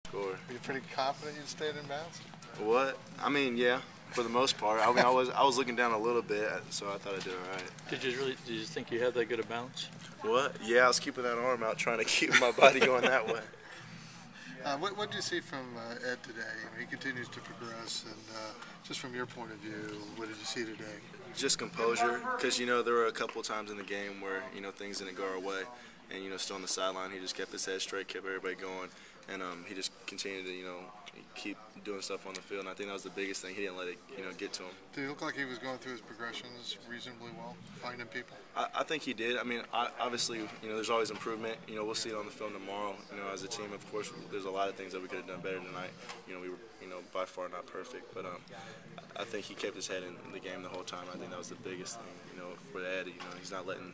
score. Are you pretty confident you stayed in bounds? What? I mean, yeah, for the most part. I mean, I was looking down a little bit, so I thought I did all right. Did you think you had that good a balance? What? Yeah, I was keeping that arm out, trying to keep my body going that way. What do you see from Ed today? He continues to progress, and just from your point of view, what did you see today? Just composure, because there were a couple times in the game where things didn't go our way, and still on the sideline he just kept his head straight, kept everybody going, and he just continued to keep doing stuff on the field. And I think that was the biggest thing. He didn't let it get to him. Did he look like he was going through his progressions reasonably well, finding people? I think he did. I mean, obviously, there's always improvement. We'll see it on the film tomorrow. As a team, of course, there's a lot of things that we could have done better tonight. We were, by far not perfect, but I think he kept his head in the game the whole time. I think that was the biggest thing, for Ed. He's not letting,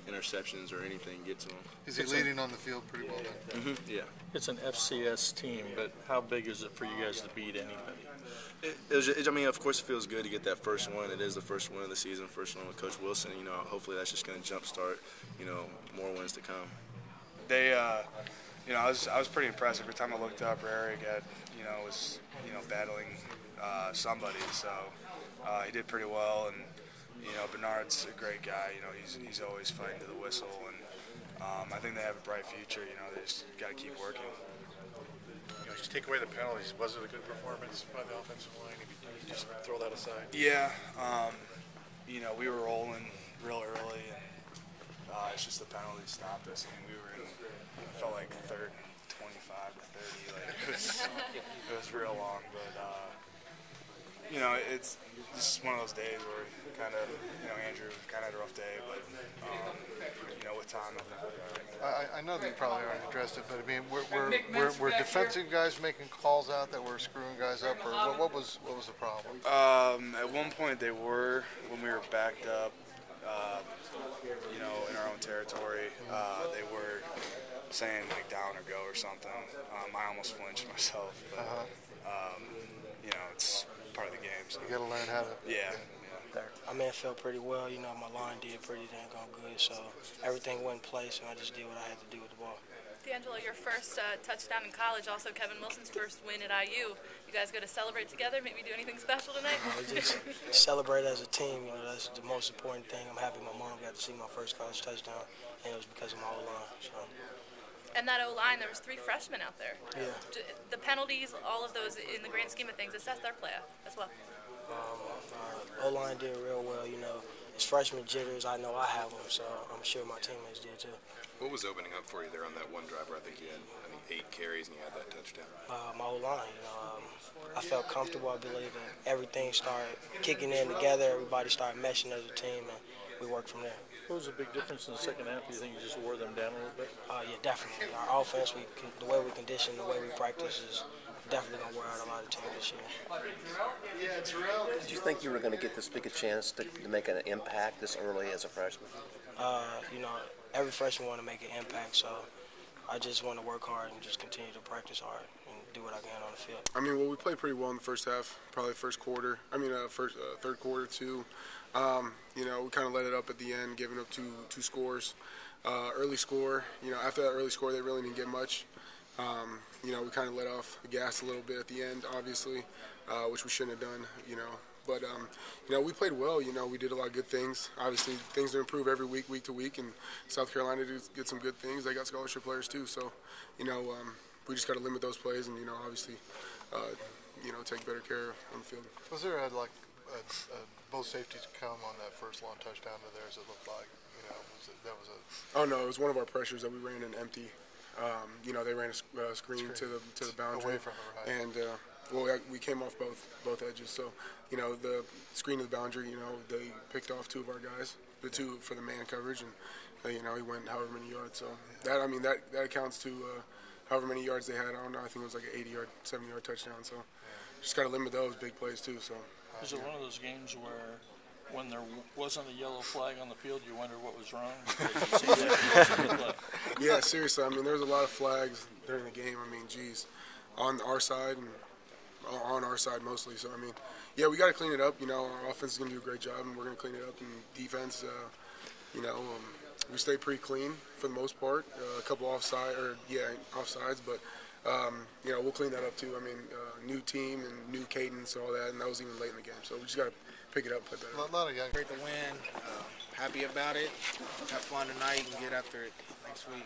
interceptions or anything get to him. Is he leading on the field pretty well then? Mm-hmm, yeah. It's an FCS team, but how big is it for you guys to beat anybody? I mean, of course, it feels good to get that first one. It is the first one of the season, first one with Coach Wilson. Hopefully that's just going to jumpstart, more wins to come. They, I was pretty impressed every time I looked up. Eric was, battling somebody, so he did pretty well. And Bernard's a great guy. He's always fighting to the whistle, and I think they have a bright future. They just got to keep working. If you take away the penalties, was it a good performance by the offensive line? If you just throw that aside. Yeah, we were rolling real early, and it's just the penalties stopped us. I mean, we were in, I felt like third, 25 to 30. Like it was real long, but it's just one of those days where kind of, Andrew kind of had a rough day, but with time, I think we'll be all right. I know that you probably already addressed it, but I mean, were defensive guys making calls out that were screwing guys up, or what was the problem? At one point they were, when we were backed up, in our own territory. They were saying like down or go or something. I almost flinched myself, but it's part of the game. So you got to learn how to. Yeah. I mean, it felt pretty well. My line did pretty dang good, so everything went in place, and I just did what I had to do with the ball. D'Angelo, your first touchdown in college, also Kevin Wilson's first win at IU. You guys go to celebrate together, maybe do anything special tonight? We just celebrate as a team. That's the most important thing. I'm happy my mom got to see my first college touchdown, and it was because of my O-line. So. And that O-line, there was 3 freshmen out there. Yeah. The penalties, all of those, in the grand scheme of things, assess their play as well. O-line did real well, It's freshman jitters. I know I have them, so I'm sure my teammates did too. What was opening up for you there on that one drive where I think you had 8 carries and you had that touchdown? My O-line, I felt comfortable. I believe that everything started kicking in together. Everybody started meshing as a team, and we worked from there. What was the big difference in the second half? Do you think you just wore them down a little bit? Yeah, definitely. Our offense, the way we condition, the way we practice is definitely going to wear out a lot of teams this year. Did you think you were going to get this big a chance to make an impact this early as a freshman? Every freshman want to make an impact, so I just want to work hard and just continue to practice hard and do what I can on the field. I mean, we played pretty well in the first half, probably third quarter too. We kind of let it up at the end, giving up two scores. Early score, after that early score, they really didn't get much. We kind of let off the gas a little bit at the end, obviously, which we shouldn't have done, But, we played well. We did a lot of good things. Obviously, things to improve every week to week, and South Carolina did some good things. They got scholarship players too, so, we just got to limit those plays and, obviously, take better care on the field. Was there both safeties come on that first long touchdown to theirs? It looked like, Oh no, it was one of our pressures that we ran in empty. They ran a screen to the boundary, away from it, right. And we came off both edges. So the screen to the boundary, they picked off 2 of our guys, the 2 for the man coverage, and he went however many yards. So that accounts to however many yards they had. I don't know. I think it was like an 80-yard, 70-yard touchdown. So just got to limit those big plays too. So is it one of those games where, when there wasn't a yellow flag on the field, you wonder what was wrong? Yeah, seriously. I mean, there's a lot of flags during the game. I mean, geez, on our side and on our side mostly. So, I mean, yeah, we got to clean it up. Our offense is going to do a great job, and we're going to clean it up. And defense, we stayed pretty clean for the most part. A couple offsides, but you know, we'll clean that up too. I mean, new team and new cadence and all that, and that was even late in the game. So we just got to pick it up, play better. A lot of young. Great to win. Happy about it. Have fun tonight and get after it next week.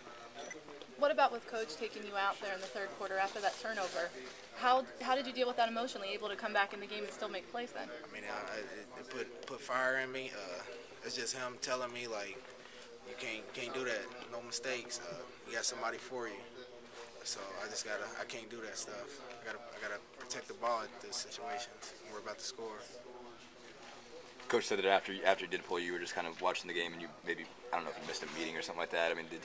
What about with Coach taking you out there in the third quarter after that turnover? How did you deal with that emotionally, able to come back in the game and still make plays then? I mean, it put fire in me. It's just him telling me, like, you can't do that. No mistakes. You got somebody for you. So I can't do that stuff. I gotta protect the ball at these situations. We're about to score. Coach said that after he did pull you, were just kind of watching the game, and you maybe, I don't know if you missed a meeting or something like that. I mean, he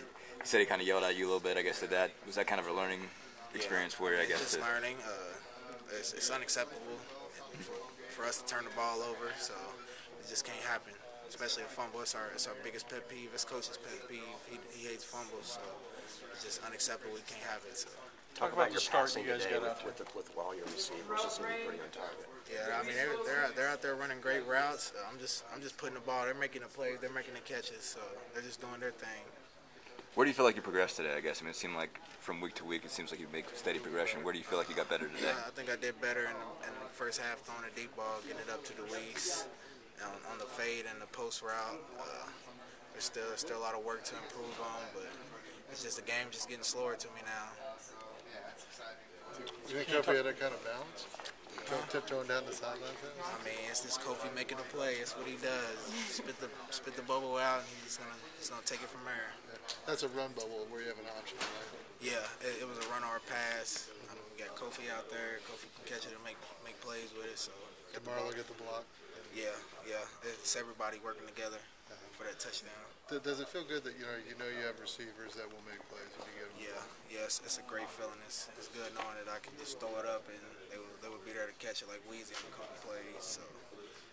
said he kind of yelled at you a little bit. I guess was that kind of a learning experience for you? I guess just learning. It's unacceptable for us to turn the ball over, so it just can't happen. Especially a fumble. It's our biggest pet peeve. It's Coach's pet peeve. He hates fumbles, so it's just unacceptable. We can't have it. So. Talk about your start you guys got out with all your receivers. It seemed pretty on target. Yeah, I mean they're out there running great routes. I'm just putting the ball. They're making the plays. They're making the catches. So they're just doing their thing. Where do you feel like you progressed today? I guess. I mean, it seemed like from week to week, it seems like you make steady progression. Where do you feel like you got better today? I think I did better in the first half, throwing a deep ball, getting it up to Luis on the fade and the post route. There's still a lot of work to improve on, but it's just the game just getting slower to me now. You think Kofi had that kind of balance? Tiptoeing down the sideline? I mean, it's just Kofi making a play. It's what he does. Spit the bubble out, and he's gonna take it from there. Yeah. That's a run bubble where you have an option, right? Yeah, it was a run or a pass. We got Kofi out there. Kofi can catch it and make plays with it. So Did Marlo get the block? Yeah. It's everybody working together for that touchdown. Does it feel good that you know you have receivers that will make plays when you get them? Yeah, it's a great feeling. It's good knowing that I can just throw it up and they would be there to catch it like Weezy on a couple plays. So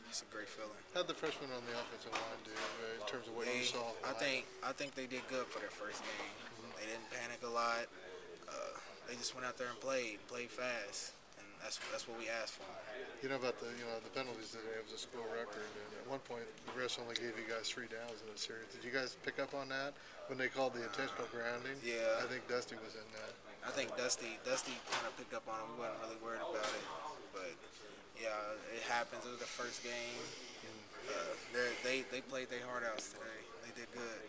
it's a great feeling. How'd the freshmen on the offensive line do in terms of what you saw? I think they did good for their first game. They didn't panic a lot. They just went out there and played fast, and that's what we asked for. You know about the penalties today. It was a school record, and at one point the refs only gave you guys 3 downs in the series. Did you guys pick up on that when they called the intentional grounding? Yeah. I think Dusty was in that. I think Dusty kind of picked up on it. We wasn't really worried about it, but yeah, it happens. It was the first game. They played their heart out today. They did good.